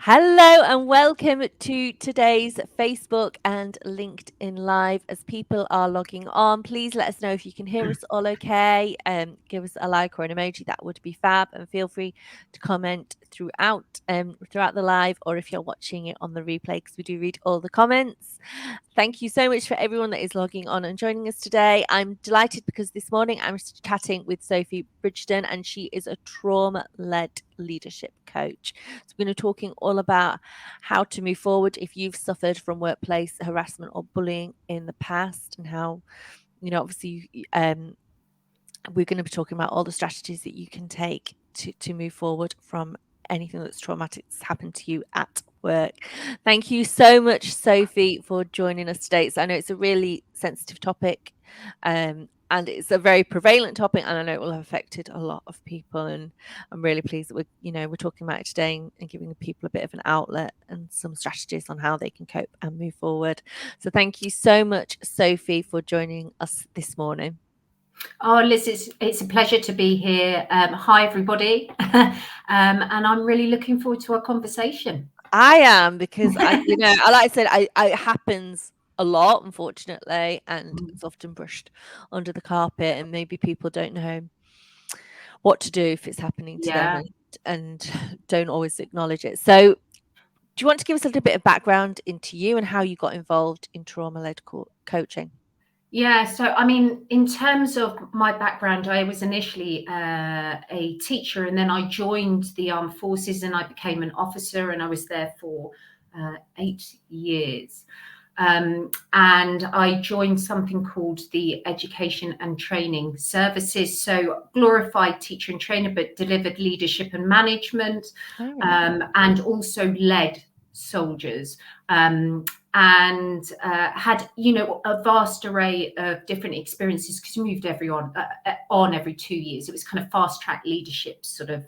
Hello and welcome to today's Facebook and LinkedIn Live. As people are logging on, please let us know if you can hear us all okay. Give us a like or an emoji, that would be fab. And feel free to comment throughout the live, or if you're watching it on the replay, because we do read all the comments. Thank you so much for everyone that is logging on and joining us today. I'm delighted because this morning I'm chatting with Sophie Bridgeton, and she is a trauma-led leadership coach. So we're going to be talking all about how to move forward if you've suffered from workplace harassment or bullying in the past, and how, obviously, we're going to be talking about all the strategies that you can take to move forward from anything that's traumatic that's happened to you at work. Thank you so much, Sophie, for joining us today. So I know it's a really sensitive topic, and it's a very prevalent topic, and I know it will have affected a lot of people. And I'm really pleased that we're talking about it today, and giving people a bit of an outlet and some strategies on how they can cope and move forward. So thank you so much, Sophie, for joining us this morning. Oh, Liz, it's a pleasure to be here. Hi, everybody. And I'm really looking forward to our conversation. I am, because like I said, it happens a lot, unfortunately, and it's often brushed under the carpet, and maybe people don't know what to do if it's happening to them, Yeah. and don't always acknowledge it. So, do you want to give us a little bit of background into you and how you got involved in trauma-led coaching? Yeah. So, I mean, in terms of my background, I was initially a teacher, and then I joined the armed forces and I became an officer, and I was there for 8 years. And I joined something called the Education and Training Services. So glorified teacher and trainer, but delivered leadership and management, All right. and also led soldiers. And had a vast array of different experiences, because you moved on every 2 years. It was kind of fast track leadership sort of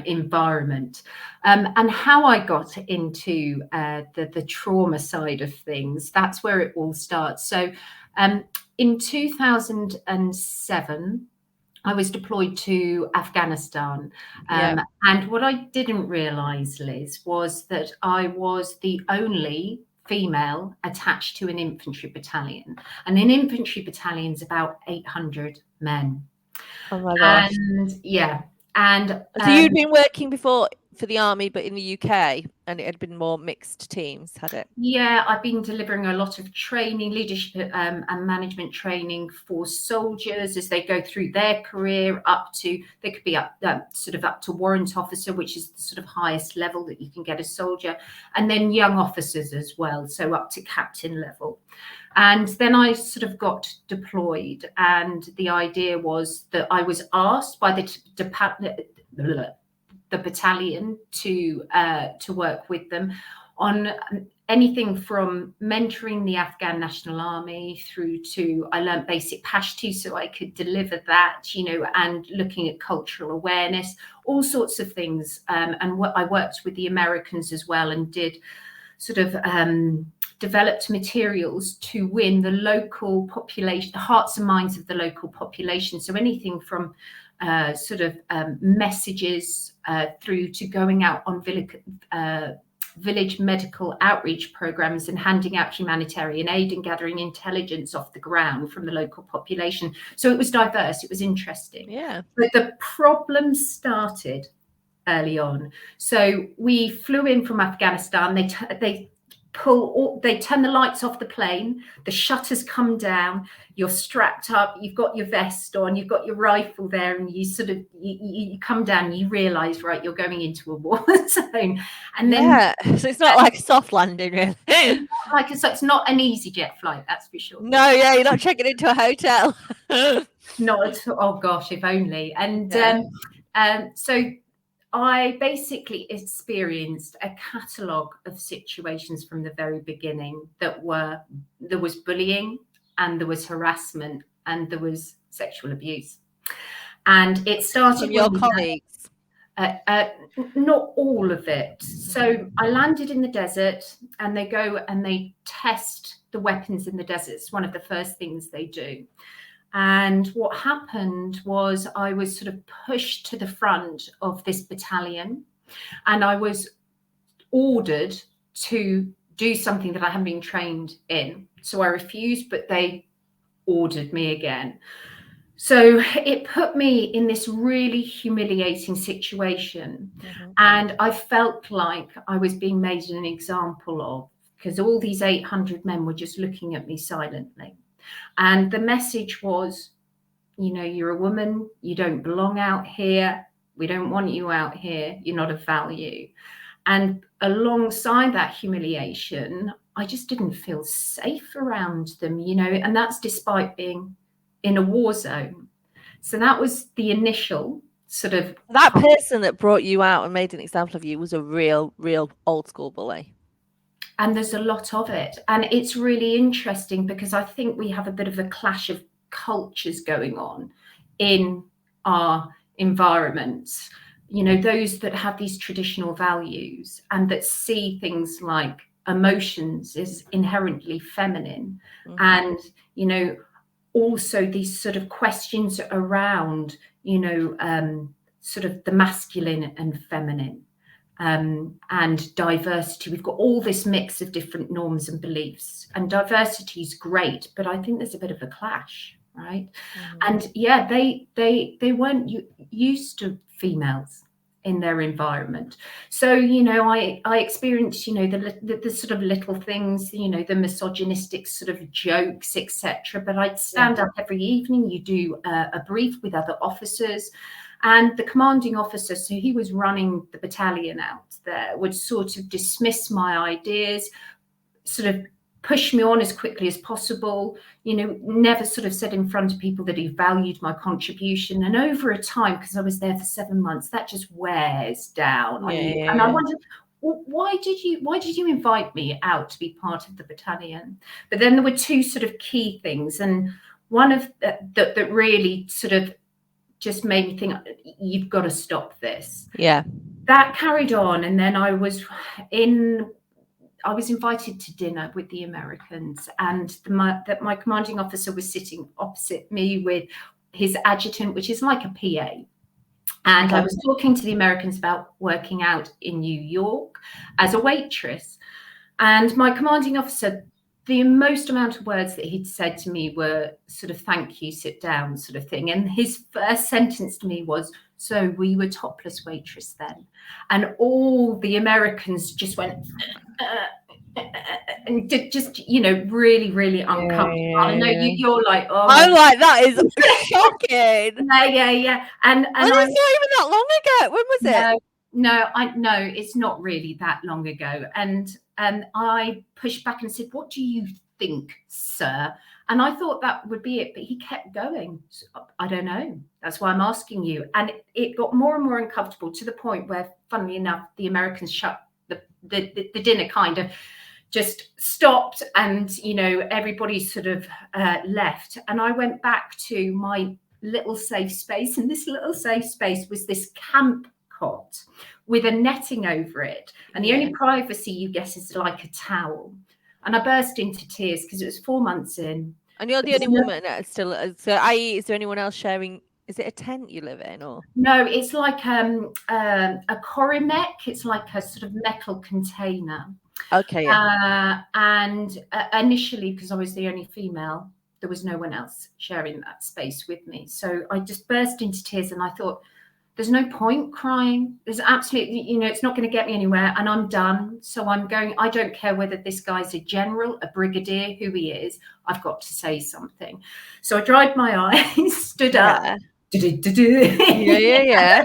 environment. And how I got into the trauma side of things, that's where it all starts. So in 2007, I was deployed to Afghanistan. Yeah. And what I didn't realize, Liz, was that I was the only female attached to an infantry battalion. And an infantry battalion is about 800 men. Oh my gosh. And yeah. And So you'd been working before for the army, but in the UK, and it had been more mixed teams, had it? yeah, I've been delivering a lot of training, leadership and management training for soldiers as they go through their career they could be up to warrant officer, which is the sort of highest level that you can get a soldier, and then young officers as well, so up to captain level. And then I sort of got deployed, and the idea was that I was asked by the battalion to work with them on anything from mentoring the Afghan National Army through to, I learned basic Pashto so I could deliver that, and looking at cultural awareness, all sorts of things. And what I worked with the Americans as well, and did sort of developed materials to win the local population, the hearts and minds of the local population. So anything from messages through to going out on village medical outreach programs and handing out humanitarian aid and gathering intelligence off the ground from the local population. So it was diverse, it was interesting. Yeah. But the problem started early on. So we flew in from Afghanistan. They turn the lights off the plane, the shutters come down, you're strapped up, you've got your vest on, you've got your rifle there, and you come down and you realize, right, you're going into a war zone. And then So it's not like a soft landing, really. it's not an easy jet flight, that's for sure. No, yeah, you're not checking into a hotel. Not at all. Oh gosh, if only. And so I basically experienced a catalogue of situations from the very beginning there was bullying, and there was harassment, and there was sexual abuse. And it started From your colleagues? Not all of it. So I landed in the desert, and they go and they test the weapons in the desert. It's one of the first things they do. And what happened was I was sort of pushed to the front of this battalion, and I was ordered to do something that I hadn't been trained in. So I refused, but they ordered me again. So it put me in this really humiliating situation. And I felt like I was being made an example of, because all these 800 men were just looking at me silently. And the message was, you're a woman, you don't belong out here. We don't want you out here. You're not of value. And alongside that humiliation, I just didn't feel safe around them, and that's despite being in a war zone. So that was the initial sort of. That person that brought you out and made an example of you was a real old school bully. And there's a lot of it. And it's really interesting because I think we have a bit of a clash of cultures going on in our environments. Those that have these traditional values and that see things like emotions as inherently feminine. And, also these sort of questions around, sort of the masculine and feminine. And diversity. We've got all this mix of different norms and beliefs, and diversity is great, but I think there's a bit of a clash, right? And yeah, they weren't used to females in their environment. So I experienced the sort of little things, the misogynistic sort of jokes, etc. But I'd stand up every evening. You do a brief with other officers. And the commanding officer, so he was running the battalion out there, would sort of dismiss my ideas, sort of push me on as quickly as possible, never sort of said in front of people that he valued my contribution. And over a time, because I was there for 7 months, that just wears down on you. And I wondered, well, why did you invite me out to be part of the battalion? But then there were two sort of key things. And one of that really sort of just made me think, you've got to stop this. Yeah. That carried on. And then I was invited to dinner with the Americans, and my commanding officer was sitting opposite me with his adjutant, which is like a PA. And I was talking to the Americans about working out in New York as a waitress. And my commanding officer, the most amount of words that he'd said to me were sort of thank you, sit down sort of thing. And his first sentence to me was, so were you a topless waitress then? And all the Americans just went, and just, really, really uncomfortable. I know you're like, oh. I'm like, that is shocking. Yeah. And it's not even that long ago. When was it? No, it's not really that long ago. And I pushed back and said, what do you think, sir? And I thought that would be it, but he kept going. So, I don't know. That's why I'm asking you. And it got more and more uncomfortable to the point where, funnily enough, the Americans shut the dinner, kind of just stopped, and everybody sort of left. And I went back to my little safe space, and this little safe space was this camp cot with a netting over it, and the only privacy you get is like a towel. And I burst into tears because it was 4 months in. And you're the only woman still. So, i.e., is there anyone else sharing? Is it a tent you live in, or? No, it's like a corimek. It's like a sort of metal container. Okay. And initially, because I was the only female, there was no one else sharing that space with me. So I just burst into tears, and I thought, there's no point crying. There's absolutely, it's not going to get me anywhere, and I'm done. So I'm going, I don't care whether this guy's a general, a brigadier, who he is, I've got to say something. So I dried my eyes, stood up, yeah,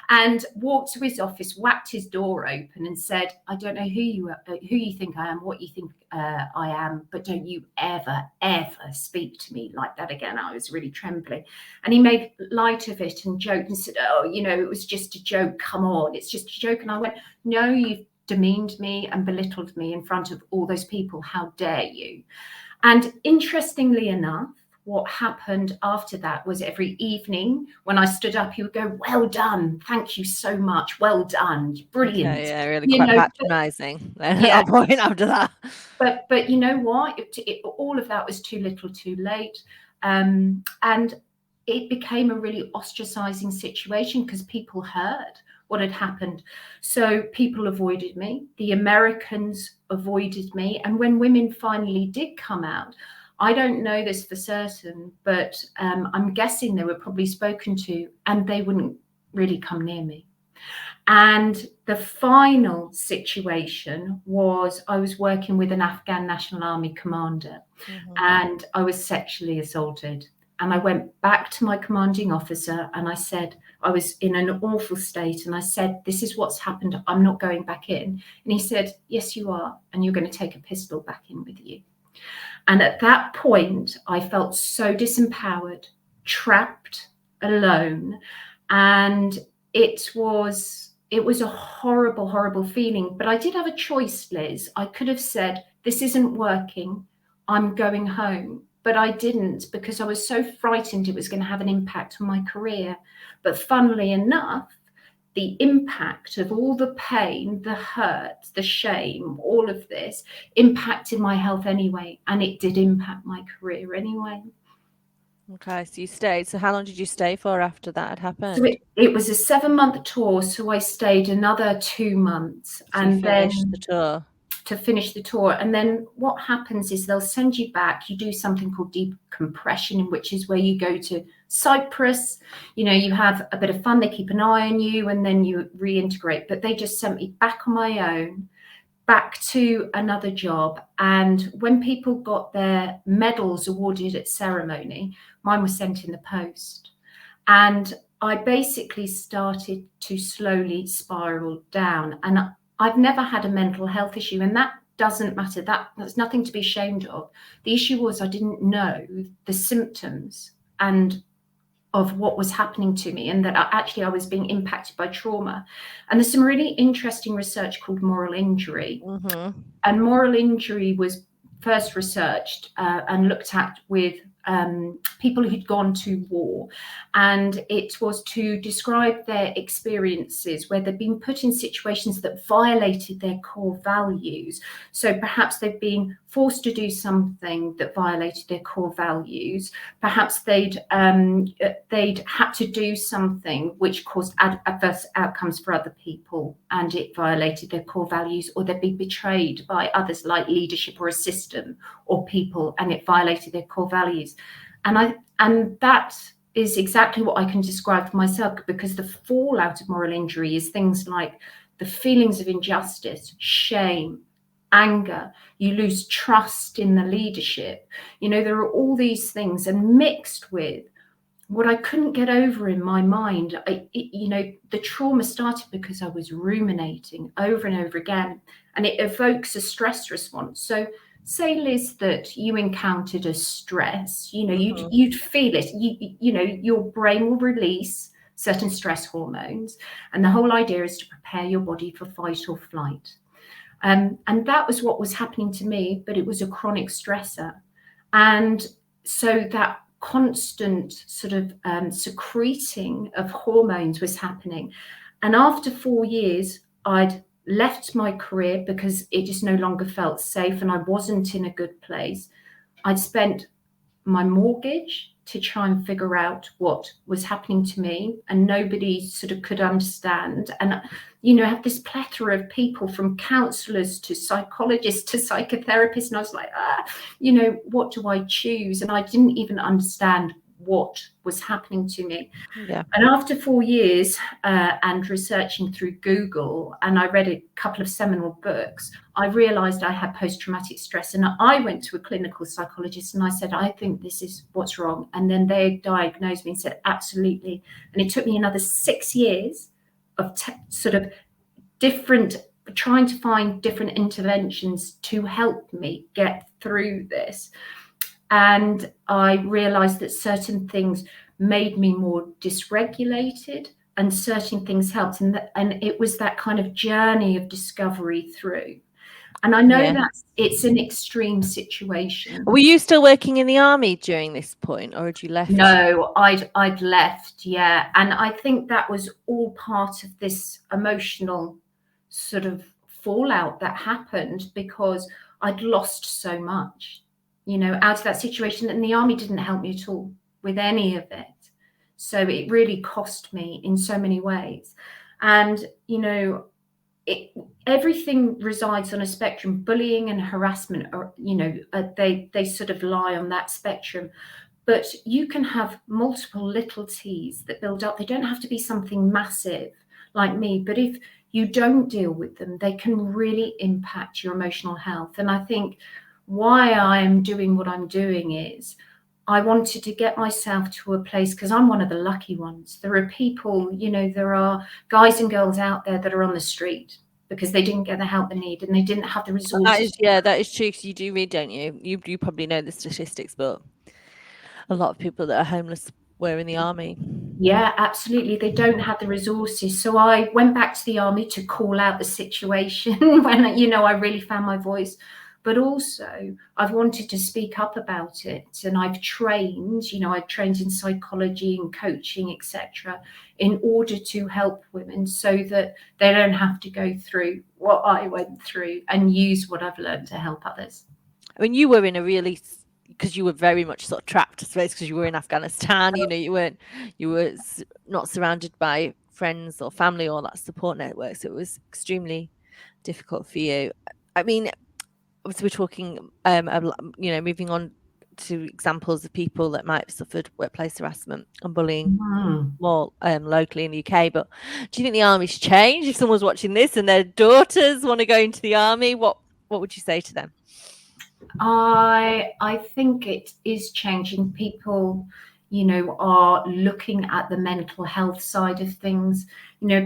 and walked to his office, whacked his door open, and said, I don't know who you think I am, what you think I am, but don't you ever speak to me like that again. I was really trembling. And he made light of it and joked and said, oh, it was just a joke. Come on, it's just a joke. And I went, no, you've demeaned me and belittled me in front of all those people. How dare you? And interestingly enough, what happened after that was every evening when I stood up, he would go, well done, thank you so much, well done, brilliant. Okay, yeah, really quite patronising at that point after that. But you know what? All of that was too little too late. And it became a really ostracizing situation because people heard what had happened. So people avoided me. The Americans avoided me. And when women finally did come out, I don't know this for certain, but I'm guessing they were probably spoken to and they wouldn't really come near me. And the final situation was I was working with an Afghan National Army commander, and I was sexually assaulted. And I went back to my commanding officer and I said, I was in an awful state. And I said, this is what's happened. I'm not going back in. And he said, yes, you are. And you're going to take a pistol back in with you. And at that point, I felt so disempowered, trapped, alone. And it was a horrible, horrible feeling. But I did have a choice, Liz. I could have said, this isn't working. I'm going home. But I didn't, because I was so frightened it was going to have an impact on my career. But funnily enough, the impact of all the pain, the hurt, the shame, all of this impacted my health anyway. And it did impact my career anyway. Okay, so you stayed. So how long did you stay for after that had So happened? it was a 7-month tour. So I stayed another 2 months So you and finished then the tour. to finish the tour. And then what happens is they'll send you back. You do something called decompression, which is where you go to Cyprus. You know, you have a bit of fun. They keep an eye on you and then you reintegrate. But they just sent me back on my own, back to another job. And when people got their medals awarded at ceremony, mine was sent in the post. And I basically started to slowly spiral down. And I've never had a mental health issue, and that doesn't matter. That's nothing to be ashamed of. The issue was I didn't know the symptoms and of what was happening to me, and that I was being impacted by trauma. And there's some really interesting research called moral injury. And moral injury was first researched and looked at with people who'd gone to war, and it was to describe their experiences where they'd been put in situations that violated their core values. So perhaps they'd been forced to do something that violated their core values. Perhaps they'd had to do something which caused adverse outcomes for other people and it violated their core values, or they'd be betrayed by others like leadership or a system or people and it violated their core values. And that is exactly what I can describe for myself, because the fallout of moral injury is things like the feelings of injustice, shame, anger. You lose trust in the leadership. You know, there are all these things, and mixed with what I couldn't get over in my mind. The trauma started because I was ruminating over and over again, and it evokes a stress response. So say, Liz, that you encountered a stress, you'd feel it. Your brain will release certain stress hormones, and the whole idea is to prepare your body for fight or flight. And that was what was happening to me, but it was a chronic stressor. And so that constant sort of secreting of hormones was happening. And after 4 years, I'd left my career because it just no longer felt safe and I wasn't in a good place. I'd spent my mortgage to try and figure out what was happening to me, and nobody sort of could understand. And I have this plethora of people, from counselors to psychologists to psychotherapists, and I was like, what do I choose? And I didn't even understand what was happening to me. Yeah. And after 4 years and researching through Google, and I read a couple of seminal books, I realized I had post-traumatic stress. And I went to a clinical psychologist and I said, I think this is what's wrong. And then they diagnosed me and said, absolutely. And it took me another 6 years of sort of trying to find different interventions to help me get through this. And I realized that certain things made me more dysregulated and certain things helped. And it was that kind of journey of discovery through. And I know that it's an extreme situation. Were you still working in the army during this point, or had you left? No, I'd left, yeah. And I think that was all part of this emotional sort of fallout that happened because I'd lost so much. out of that situation. And the army didn't help me at all with any of it. So it really cost me in so many ways. And, everything resides on a spectrum. Bullying and harassment are, they sort of lie on that spectrum. But you can have multiple little T's that build up. They don't have to be something massive like me, but if you don't deal with them, they can really impact your emotional health. And I think why I'm doing what I'm doing is I wanted to get myself to a place, because I'm one of the lucky ones. There are people, there are guys and girls out there that are on the street because they didn't get the help they need and they didn't have the resources. That is true, because you do read, don't you? You probably know the statistics, but a lot of people that are homeless were in the army. Yeah, absolutely. They don't have the resources. So I went back to the army to call out the situation when, I really found my voice. But also, I've wanted to speak up about it. And I've trained in psychology and coaching, etc., in order to help women so that they don't have to go through what I went through and use what I've learned to help others. I mean, you were in a really, because you were very much sort of trapped, I suppose, because you were in Afghanistan. You were not surrounded by friends or family or that support network. So it was extremely difficult for you. I mean, obviously we're talking, moving on to examples of people that might have suffered workplace harassment and bullying more locally in the UK. But do you think the army's changed? If someone's watching this and their daughters want to go into the army, what would you say to them? I think it is changing. People, are looking at the mental health side of things.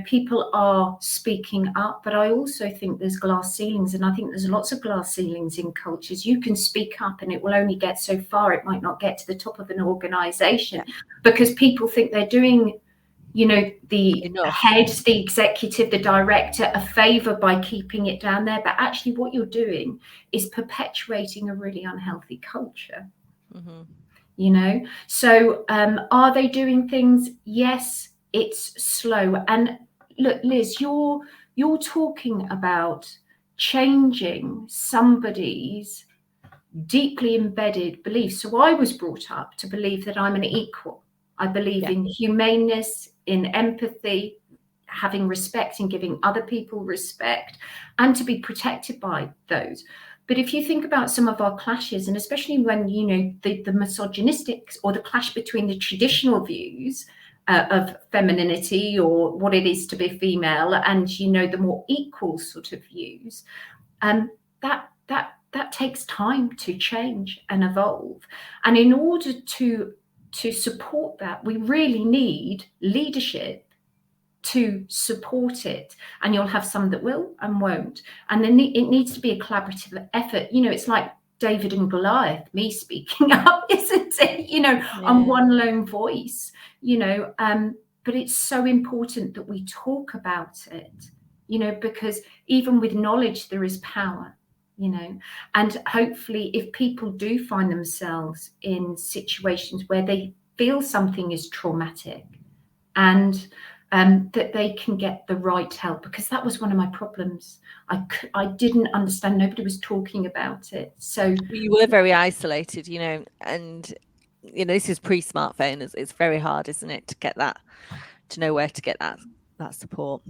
People are speaking up, but I also think there's glass ceilings, and I think there's lots of glass ceilings in cultures. You can speak up and it will only get so far. It might not get to the top of an organization because people think they're doing the Enough. head, the executive, the director a favor by keeping it down there. But actually what you're doing is perpetuating a really unhealthy culture. So are they doing things? Yes, it's slow. And look, Liz, you're talking about changing somebody's deeply embedded beliefs. So I was brought up to believe that I'm an equal. I believe in humaneness, in empathy, having respect and giving other people respect, and to be protected by those. But if you think about some of our clashes, and especially when, the misogynistic or the clash between the traditional views of femininity or what it is to be female and, the more equal sort of views, that takes time to change and evolve. And in order to support that, we really need leadership to support it. And you'll have some that will and won't. And then it needs to be a collaborative effort. It's like David and Goliath, me speaking up, isn't it? I'm one lone voice, but it's so important that we talk about it, because even with knowledge, there is power. And hopefully if people do find themselves in situations where they feel something is traumatic and that they can get the right help, because that was one of my problems. I didn't understand. Nobody was talking about it. So you were very isolated, and this is pre-smartphone. It's very hard, isn't it, to know where to get that support.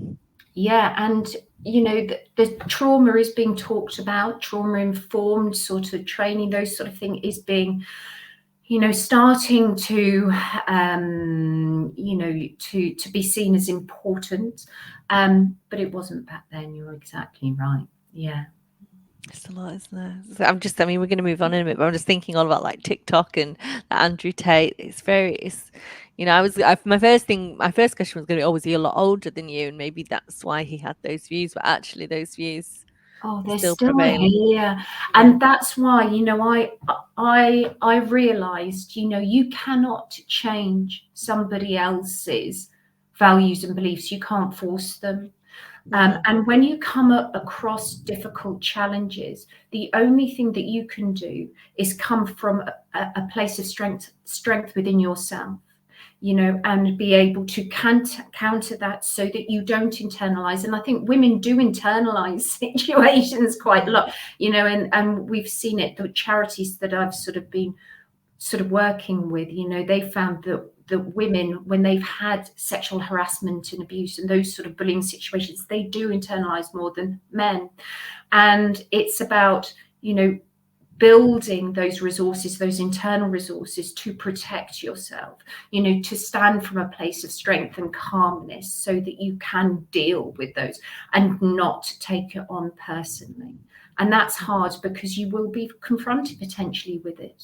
Yeah, and the trauma is being talked about, trauma informed sort of training, those sort of things is being, starting to to be seen as important, but it wasn't back then. You're exactly right. Yeah. It's a lot, isn't there? So we're going to move on in a minute, but I'm just thinking all about like TikTok and Andrew Tate. My first question was going to be, oh, was he a lot older than you? And maybe that's why he had those views, but actually those views they're still still prevailing. here. And that's why, I realized, you cannot change somebody else's values and beliefs. You can't force them. And when you come across difficult challenges, the only thing that you can do is come from a place of strength within yourself. and be able to counter that so that you don't internalize. And I think women do internalize situations quite a lot, and we've seen it, the charities that I've sort of been working with, they found that women, when they've had sexual harassment and abuse and those sort of bullying situations, they do internalize more than men. And it's about, building those resources, those internal resources to protect yourself, to stand from a place of strength and calmness so that you can deal with those and not take it on personally. And that's hard because you will be confronted potentially with it,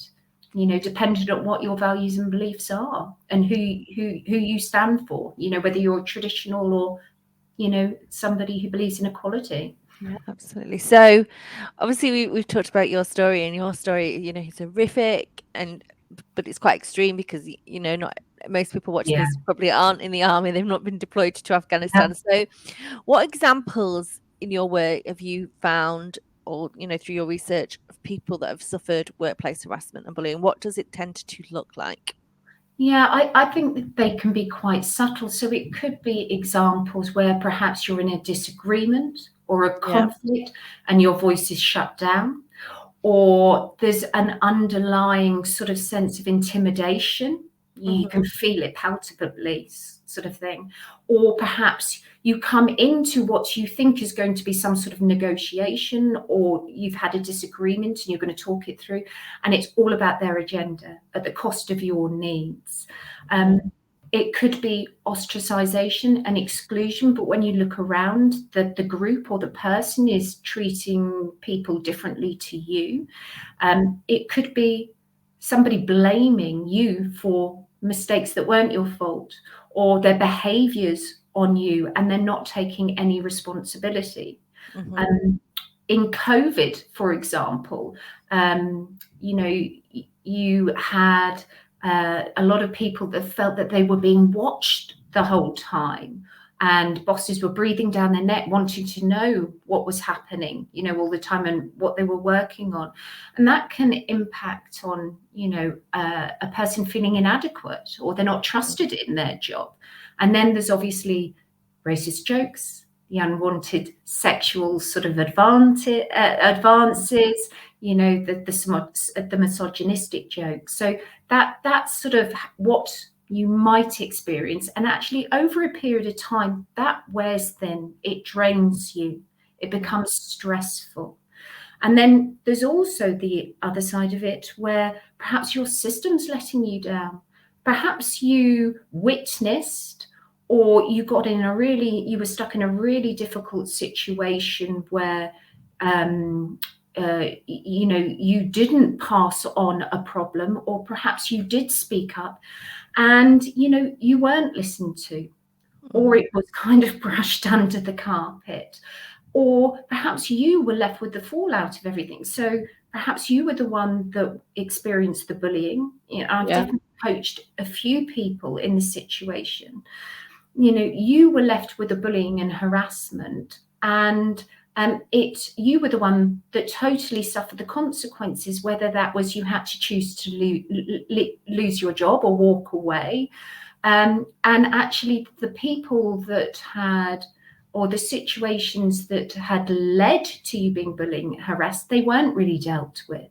depending on what your values and beliefs are and who you stand for, whether you're traditional or, somebody who believes in equality. Yeah, absolutely. So obviously we've talked about your story, and your story, is horrific, but it's quite extreme because not most people watching Yeah. this probably aren't in the army, they've not been deployed to Yeah. Afghanistan. So what examples in your work have you found, or through your research, of people that have suffered workplace harassment and bullying? What does it tend to look like? Yeah, I think that they can be quite subtle. So it could be examples where perhaps you're in a disagreement or a Yeah. conflict and your voice is shut down, or there's an underlying sort of sense of intimidation. You Hmm. can feel it palpably, sort of thing. Or perhaps you come into what you think is going to be some sort of negotiation, or you've had a disagreement and you're going to talk it through, and it's all about their agenda at the cost of your needs. It could be ostracization and exclusion, but when you look around, the group or the person is treating people differently to you. It could be somebody blaming you for mistakes that weren't your fault, or their behaviors on you, and they're not taking any responsibility. Hmm. In COVID, for example, you had a lot of people that felt that they were being watched the whole time, and bosses were breathing down their neck, wanting to know what was happening, all the time, and what they were working on. And that can impact on, a person feeling inadequate, or they're not trusted in their job. And then there's obviously racist jokes, the unwanted sexual sort of advances, the misogynistic jokes. So that's sort of what you might experience. And actually, over a period of time, that wears thin. It drains you. It becomes stressful. And then there's also the other side of it, where perhaps your system's letting you down. Perhaps you witnessed, or you were stuck in a really difficult situation where, you didn't pass on a problem, or perhaps you did speak up and, you weren't listened to, or it was kind of brushed under the carpet. Or perhaps you were left with the fallout of everything. So perhaps you were the one that experienced the bullying. I've Yeah. definitely coached a few people in this situation. You were left with the bullying and harassment, and you were the one that totally suffered the consequences, whether that was you had to choose to lose your job or walk away. And actually, the people that had, or the situations that had led to you being bullied, harassed, they weren't really dealt with.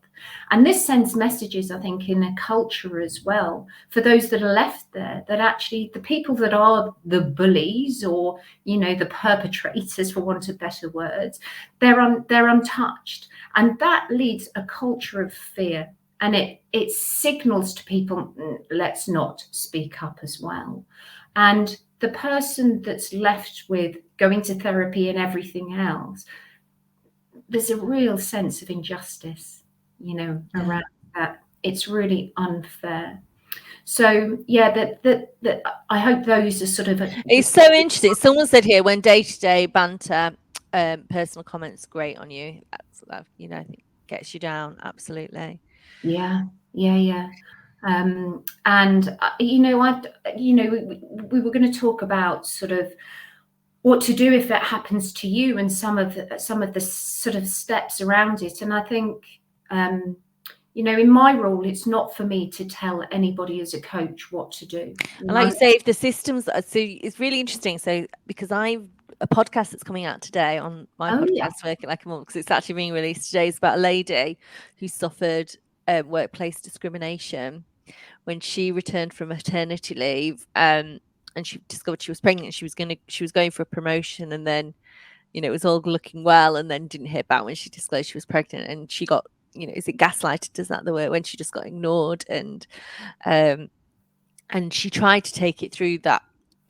And this sends messages, I think, in a culture as well, for those that are left there, that actually the people that are the bullies, or, the perpetrators, for want of better words, they're untouched. And that leads a culture of fear. And it signals to people, let's not speak up as well. And the person that's left with going to therapy and everything else, there's a real sense of injustice, around that. It's really unfair. So yeah, that I hope those are sort of It's so interesting. Someone said here, when day-to-day banter, personal comments grate on you. That I think gets you down. Absolutely. yeah. And we were going to talk about sort of what to do if that happens to you, and some of the sort of steps around it. And I think in my role, it's not for me to tell anybody as a coach what to do. And like you say, if the systems so it's really interesting. So because I've a podcast that's coming out today on my Oh yeah. podcast, Working Like a Mum, because it's actually being released today. It's about a lady who suffered workplace discrimination when she returned from maternity leave, and she discovered she was pregnant. She was going for a promotion, and then it was all looking well, and then didn't hear back when she disclosed she was pregnant, and she got is it gaslighted? Is that the word? When she just got ignored, um, and she tried to take it through that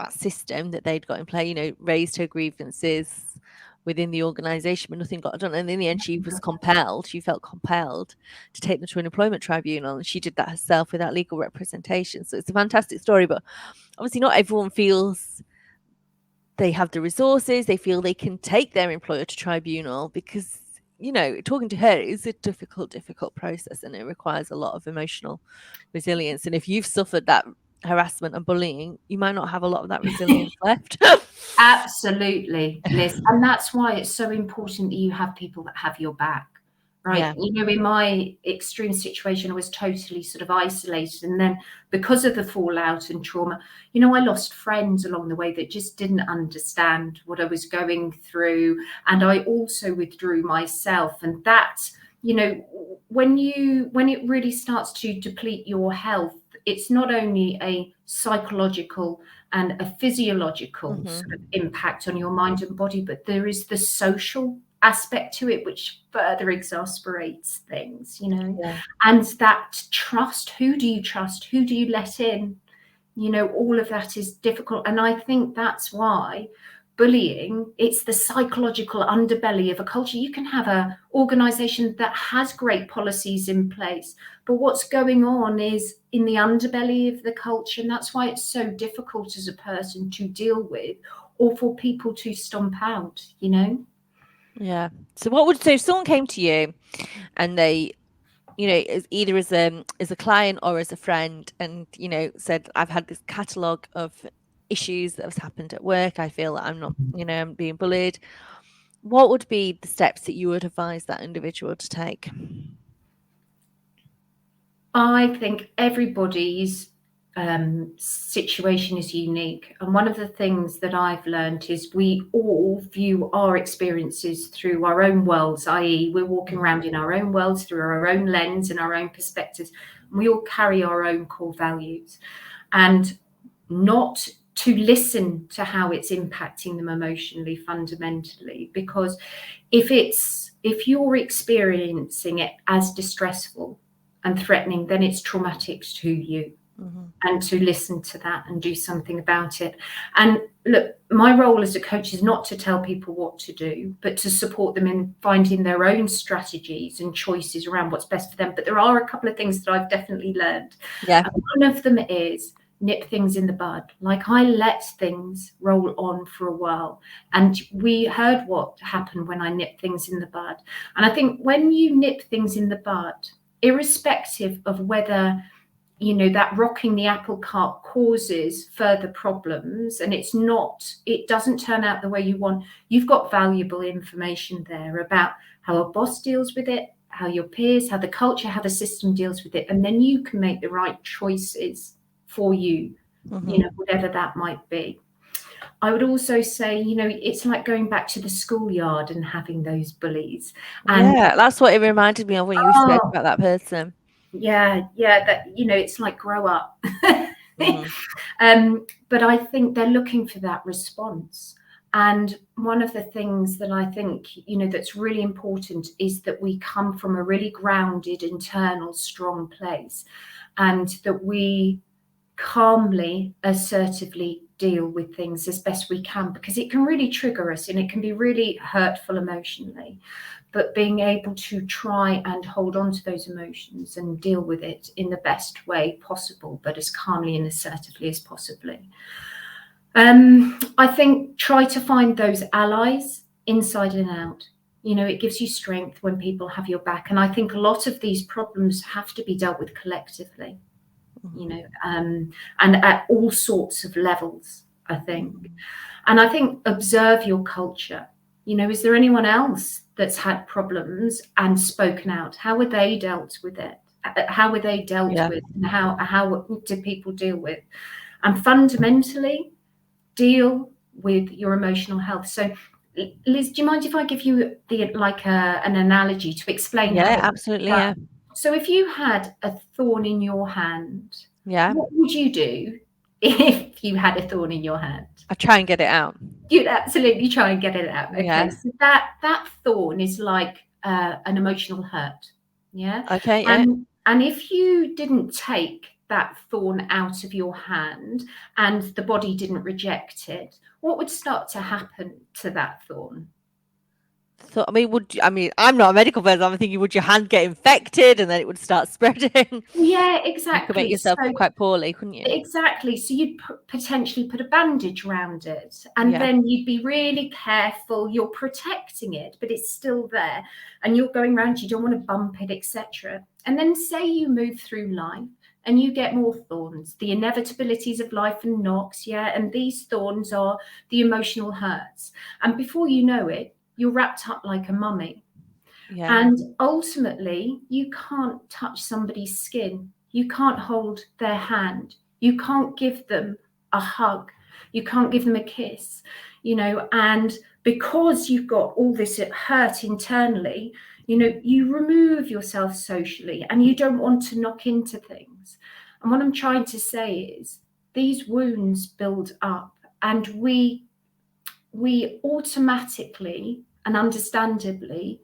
system that they'd got in play. Raised her grievances within the organization, but nothing got done. And in the end, she felt compelled to take them to an employment tribunal, and she did that herself without legal representation. So it's a fantastic story, but obviously not everyone feels they have the resources, they feel they can take their employer to tribunal, because talking to her is a difficult process, and it requires a lot of emotional resilience. And if you've suffered that harassment and bullying, you might not have a lot of that resilience left. Absolutely, Liz. And that's why it's so important that you have people that have your back, right? Yeah. In my extreme situation, I was totally sort of isolated. And then because of the fallout and trauma, I lost friends along the way that just didn't understand what I was going through. And I also withdrew myself. And that, when it really starts to deplete your health, it's not only a psychological and a physiological sort of impact on your mind and body, but there is the social aspect to it, which further exasperates things, Yeah. and that trust. Who do you trust? Who do you let in? All of that is difficult. And I think that's why bullying, it's the psychological underbelly of a culture. You can have an organization that has great policies in place, but what's going on is in the underbelly of the culture. And that's why it's so difficult as a person to deal with, or for people to stomp out. Yeah. So if someone came to you and they either as a client or as a friend, and said, I've had this catalogue of issues that has happened at work, I feel that I'm not, I'm being bullied, what would be the steps that you would advise that individual to take? I think everybody's situation is unique. And one of the things that I've learned is we all view our experiences through our own worlds, i.e., we're walking around in our own worlds through our own lens and our own perspectives. And we all carry our own core values. And not to listen to how it's impacting them emotionally, fundamentally, because if you're experiencing it as distressful and threatening, then it's traumatic to you. And to listen to that and do something about it. And look, my role as a coach is not to tell people what to do, but to support them in finding their own strategies and choices around what's best for them. But there are a couple of things that I've definitely learned. Yeah. And one of them is nip things in the bud. Like, I let things roll on for a while. And we heard what happened when I nipped things in the bud. And I think when you nip things in the bud, irrespective of whether that rocking the apple cart causes further problems, and it doesn't turn out the way you want, you've got valuable information there about how a boss deals with it, how your peers, how the culture, how the system deals with it. And then you can make the right choices for you, whatever that might be. I would also say, it's like going back to the schoolyard and having those bullies. And yeah, that's what it reminded me of when you spoke about that person. Yeah, that it's like, grow up. But I think they're looking for that response. And one of the things that I think that's really important is that we come from a really grounded, internal, strong place, and that we calmly, assertively deal with things as best we can, because it can really trigger us and it can be really hurtful emotionally. But being able to try and hold on to those emotions and deal with it in the best way possible, but as calmly and assertively as possibly. I think try to find those allies inside and out. It gives you strength when people have your back. And I think a lot of these problems have to be dealt with collectively, and at all sorts of levels, I think. And I think observe your culture. Is there anyone else that's had problems and spoken out? How were they dealt with it? how were they dealt Yeah. with, and how did people deal with, and fundamentally deal with your emotional health. So Liz, do you mind if I give you an analogy to explain how Yeah, it absolutely. works? Yeah. So if you had a thorn in your hand, Yeah. what would you do if you had a thorn in your hand? I try and get it out. You'd absolutely try and get it out. Okay, Yeah. so that thorn is like an emotional hurt, yeah. Okay. Yeah. And if you didn't take that thorn out of your hand and the body didn't reject it, what would start to happen to that thorn? So, I mean, I'm not a medical person. I'm thinking, would your hand get infected and then it would start spreading? Yeah, You could make exactly. yourself So quite poorly, couldn't you? exactly. So you'd potentially put a bandage around it, and Yeah. then you'd be really careful. You're protecting it, but it's still there, and you're going around. You don't want to bump it, etc. And then say you move through life and you get more thorns, the inevitabilities of life and knocks, yeah. And these thorns are the emotional hurts, and before you know it, you're wrapped up like a mummy. Yeah. And ultimately, you can't touch somebody's skin. You can't hold their hand. You can't give them a hug. You can't give them a kiss, and because you've got all this hurt internally, you remove yourself socially and you don't want to knock into things. And what I'm trying to say is these wounds build up, and we automatically and understandably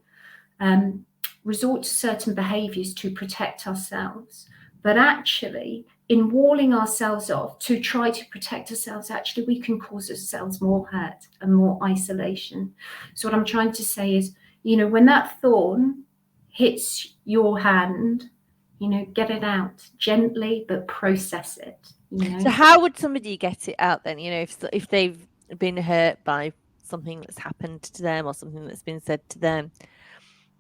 resort to certain behaviours to protect ourselves. But actually, in walling ourselves off to try to protect ourselves, actually, we can cause ourselves more hurt and more isolation. So, what I'm trying to say is, when that thorn hits your hand, get it out gently, but process it. So, how would somebody get it out then? If they've been hurt by something that's happened to them or something that's been said to them,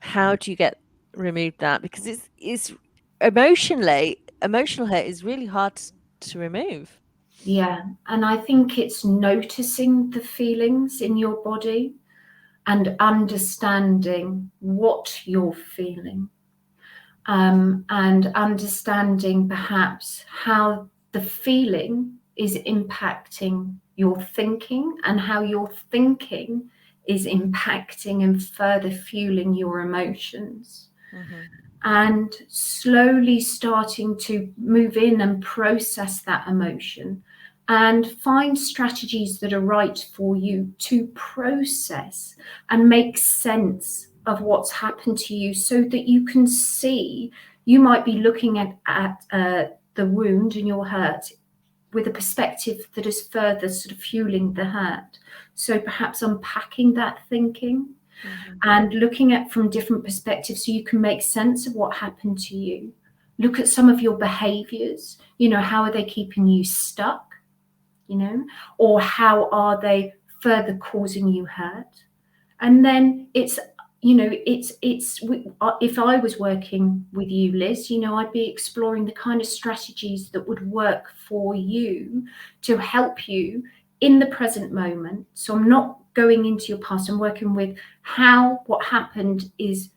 how do you remove that? Because it's emotional hurt is really hard to remove. Yeah, and I think it's noticing the feelings in your body and understanding what you're feeling, and understanding perhaps how the feeling is impacting your thinking and how your thinking is impacting and further fueling your emotions. Mm-hmm. And slowly starting to move in and process that emotion and find strategies that are right for you to process and make sense of what's happened to you, so that you can see. You might be looking at the wound and your hurt with a perspective that is further sort of fueling the hurt. So perhaps unpacking that thinking, and looking at from different perspectives so you can make sense of what happened to you. Look at some of your behaviors, how are they keeping you stuck, or how are they further causing you hurt? And then it's if I was working with you, Liz, I'd be exploring the kind of strategies that would work for you to help you in the present moment. So I'm not going into your past. I'm working with how what happened is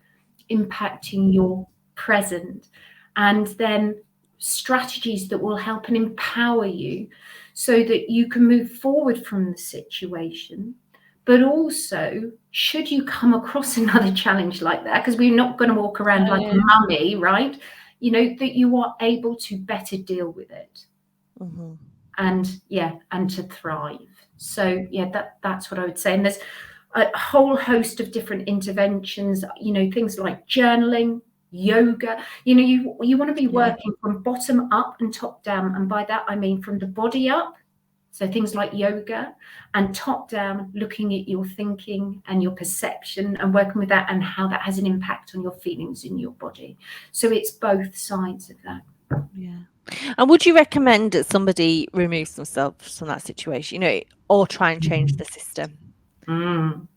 impacting your present, and then strategies that will help and empower you so that you can move forward from the situation. But also, should you come across another challenge like that, because we're not going to walk around like a mummy, right? That you are able to better deal with it. Mm-hmm. And to thrive. So that's what I would say. And there's a whole host of different interventions, things like journaling, yoga. You want to be working from bottom up and top down, and by that I mean from the body up. So things like yoga, and top down, looking at your thinking and your perception and working with that and how that has an impact on your feelings in your body. So it's both sides of that. Yeah. And would you recommend that somebody removes themselves from that situation, or try and change the system? For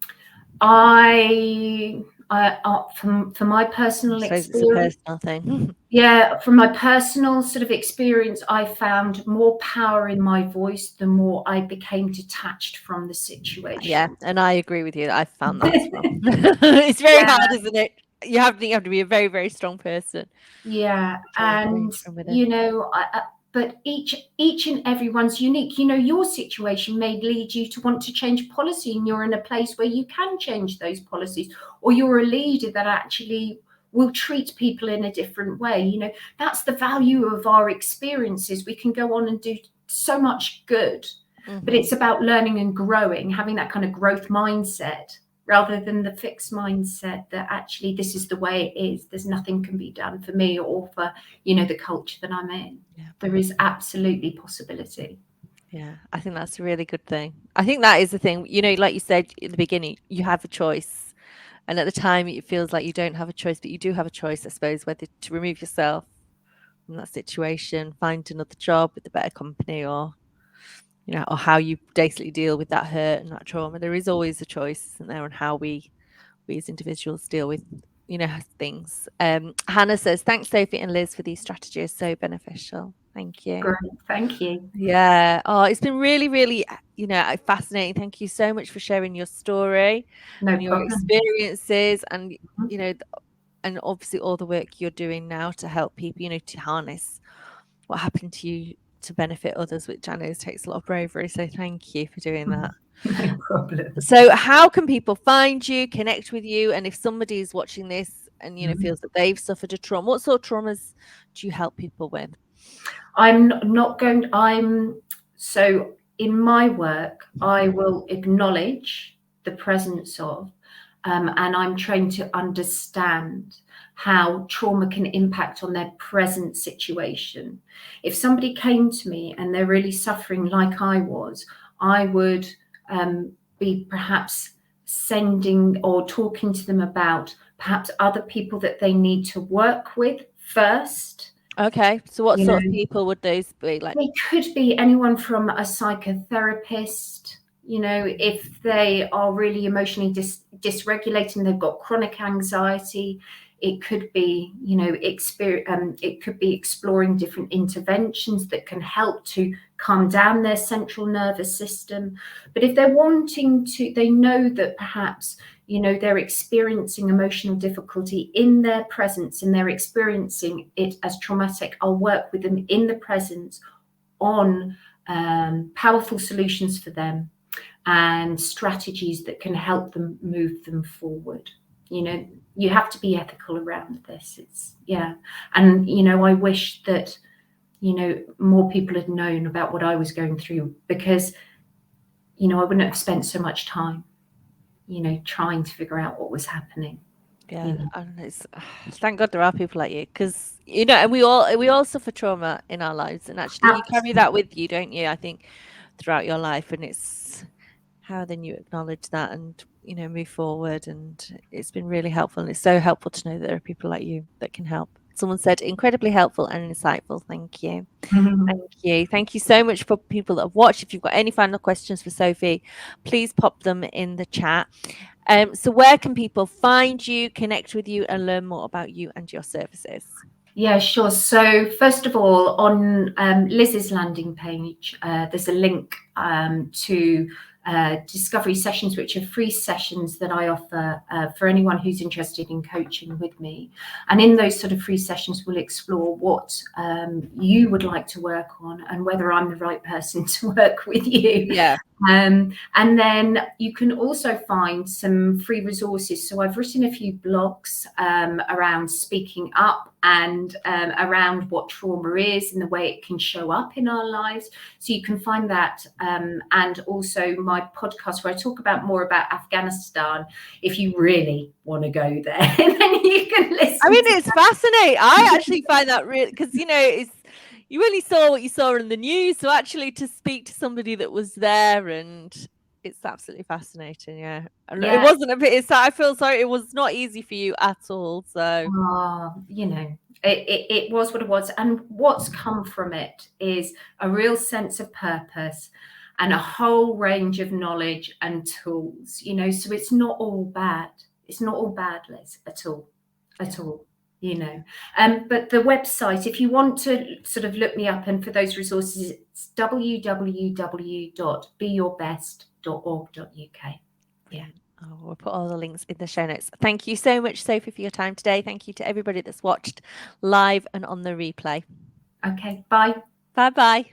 my personal I suppose it's a experience, personal thing. yeah, from my personal sort of experience, I found more power in my voice the more I became detached from the situation. Yeah, and I agree with you. I found that as well. It's very hard, isn't it? you have to be a very, very strong person Yeah, to try and and change from within. you know, but each and everyone's unique. You know, your situation may lead you to want to change policy, and you're in a place where you can change those policies, or you're a leader that actually will treat people in a different way. You know, that's the value of our experiences. We can go on and do so much good, but Hmm. it's about learning and growing, having that kind of growth mindset rather than the fixed mindset that actually this is the way it is. There's nothing can be done for me or for, you know, the culture that I'm in. Yeah. There is absolutely possibility. Yeah, I think that's a really good thing. I think that is the thing. You know, like you said in the beginning, you have a choice. And at the time, it feels like you don't have a choice, but you do have a choice, I suppose, whether to remove yourself from that situation, find another job with a better company, or, you know, or how you basically deal with that hurt and that trauma. There is always a choice, isn't there, on how we as individuals deal with, you know, things. Hannah says, thanks, Sophie and Liz, for these strategies. So beneficial. Thank you. Great, thank you. Yeah. Oh, it's been really, really, you know, fascinating. Thank you so much for sharing your story No and your problem. experiences, and, Mhm. you know, and obviously all the work you're doing now to help people, you know, to harness what happened to you to benefit others, which I know takes a lot of bravery. So thank you for doing that. No problem. So how can people find you, connect with you? And if somebody's watching this and, you know, Mhm. feels that they've suffered a trauma, what sort of traumas do you help people with? Not going, so in my work, I will acknowledge the presence of, and I'm trained to understand how trauma can impact on their present situation. If somebody came to me and they're really suffering like I was, I would be perhaps sending or talking to them about perhaps other people that they need to work with first. Okay. So what You sort of know, people would those be like? it could be anyone from a psychotherapist, you know, if they are really emotionally dysregulating, they've got chronic anxiety. It could be, you know, it could be exploring different interventions that can help to calm down their central nervous system. But if they're wanting to, they know that perhaps, you know, they're experiencing emotional difficulty in their presence and they're experiencing it as traumatic, I'll work with them in the presence on powerful solutions for them and strategies that can help them move them forward. You know, you have to be ethical around this. It's, yeah. And, you know, I wish that, you know, more people had known about what I was going through, because, you know, I wouldn't have spent so much time, you know, trying to figure out what was happening. You Yeah, know. and it's thank God there are people like you, because, you know, and we all suffer trauma in our lives, and actually you carry that with you, don't you? I think throughout your life, and it's how then you acknowledge that and, you know, move forward. And it's been really helpful, and it's so helpful to know that there are people like you that can help. Someone said incredibly helpful and insightful. Thank you. Thank you. Thank you so much for people that have watched. If you've got any final questions for Sophie, please pop them in the chat. So where can people find you, connect with you, and learn more about you and your services? Yeah, sure. So first of all, on Liz's landing page, there's a link to discovery sessions, which are free sessions that I offer for anyone who's interested in coaching with me. And in those sort of free sessions, we'll explore what you would like to work on and whether I'm the right person to work with you. Yeah. And then you can also find some free resources. So I've written a few blogs around speaking up and around what trauma is and the way it can show up in our lives. So you can find that, and also my podcast where I talk about more about Afghanistan. If you really want to go there, then you can listen. I mean, to it's fascinating. I actually find that really, because, you know, it's, you only saw what you saw in the news. So actually to speak to somebody that was there, and it's absolutely fascinating. Yeah. And it Yeah. wasn't a bit, I feel sorry. It was not easy for you at all. So You know, it was what it was. And what's come from it is a real sense of purpose and a whole range of knowledge and tools, you know, so it's not all bad. It's not all bad, Liz, at all, yeah. at all, you know. But the website, if you want to sort of look me up and for those resources, it's www.beyourbest.org.uk. Yeah. Oh, we'll put all the links in the show notes. Thank you so much, Sophie, for your time today. Thank you to everybody that's watched live and on the replay. Okay, bye. Bye bye.